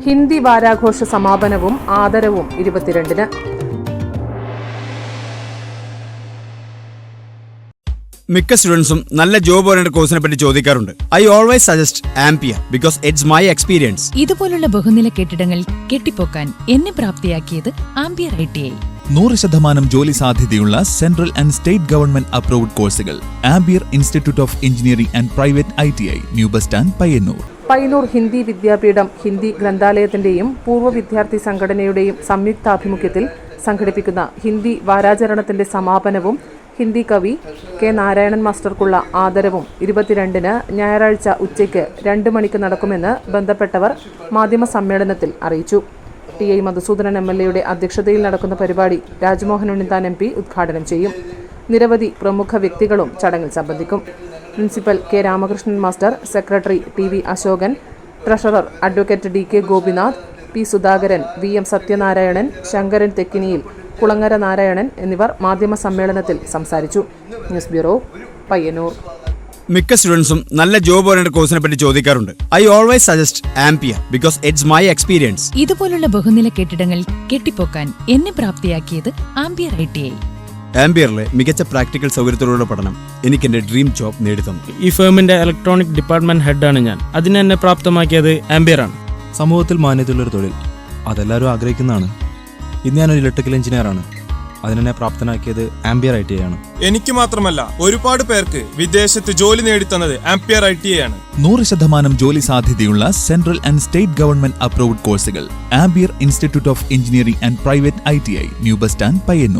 ഹിന്ദി വാരാഘോഷ സമാപനവും ആദരവും 22-ന്. മിക്ക സ്റ്റുഡൻസും നല്ല ജോബ് ഓറിയന്റഡ് കോഴ്സിനെ പറ്റി ചോദിക്കാറുണ്ട്. I always suggest ampere because it's my experience. ഇതുപോലുള്ള ബഹുനില കെട്ടിടങ്ങൾ കെട്ടിപ്പൊക്കാൻ എന്നെ പ്രാപ്തിയാക്കിയത് ആംപിയർ ITI. 100% ജോലി സാധ്യതയുള്ള central and state government approved കോഴ്സുകൾ. Ampere institute of engineering and private ITI, new bus stand, Payyanur. Payyanur Hindi Vidyapeetham Hindi ഗ്രന്ഥാലയത്തിന്റെയും പൂർവ്വ വിദ്യാർത്ഥി സംഘടനയുടെയും സംയുക്താഭിമുഖ്യത്തിൽ സംഘടിപ്പിക്കുന്ന ഹിന്ദി വാരാചരണത്തിന്റെ സമാപനവും ഹിന്ദി കവി കെ നാരായണൻ മാസ്റ്റർക്കുള്ള ആദരവും 22-ന് ഞായറാഴ്ച ഉച്ചയ്ക്ക് 2 മണിക്ക് നടക്കുമെന്ന് ബന്ധപ്പെട്ടവർ മാധ്യമസമ്മേളനത്തിൽ അറിയിച്ചു. TI മധുസൂദനൻ MLA അധ്യക്ഷതയിൽ നടക്കുന്ന പരിപാടി രാജ്മോഹൻ ഉണ്ണിത്താൻ MP ഉദ്ഘാടനം ചെയ്യും. നിരവധി പ്രമുഖ വ്യക്തികളും ചടങ്ങിൽ സംബന്ധിക്കും. Principal K Ramakrishnan master, secretary TV Asokan, treasurer advocate DK Gopinath, P Sudhakaran, VM Sathyanarayanan, Sankaran Thekkiniyil, Kulangara Narayanan എന്നിവർ മാധ്യമ സമ്മേളനത്തിൽ സംസാരിച്ചു. News bureau, Payyanur. മിക്ക സ്റ്റുഡൻസും നല്ല ജോബ് ഓറിയന്റഡ് കോഴ്സിനെ പറ്റി ചോദിക്കാറുണ്ട്. I always suggest ampere because it's my experience. ഇതുപോലുള്ള ബഹുനില കെട്ടിടങ്ങൾ കെട്ടിപ്പൊക്കാൻ എന്നെ പ്രാപ്തിയാക്കിയത് ആംപിയർ ITI. ആംപിയറിലെ മികച്ച പ്രാക്ടിക്കൽ സൗകര്യത്തോടുള്ള പഠനം എനിക്ക് എന്റെ ഡ്രീം ജോബ് നേടിത്തന്നു. ഈ ഫേമിന്റെ ഇലക്ട്രോണിക് ഡിപ്പാർട്ട്മെന്റ് ഹെഡാണ് ഞാൻ. അതിനെ എന്നെ പ്രാപ്തമാക്കിയത് ആംപിയറാണ്. സമൂഹത്തിൽ മാന്യതയുള്ളൊരു തൊഴിൽ അതെല്ലാവരും ആഗ്രഹിക്കുന്നതാണ്. ഇന്ന് ഞാനൊരു ഇലക്ട്രിക്കൽ എഞ്ചിനീയറാണ്. അതിനെന്നെ പ്രാപ്തനാക്കിയത് ആംപിയർ ITI ആണ്. എനിക്ക് മാത്രമല്ല, ഒരുപാട് പേർക്ക് വിദേശത്ത് ജോലി നേടിത്തന്നത് ആംപിയർ ITI ആണ്. 100% ജോലി സാധ്യതയുള്ള central and state government approved കോഴ്സുകൾ. Ampere institute of engineering and private ITI, new bus stand, Payyanur.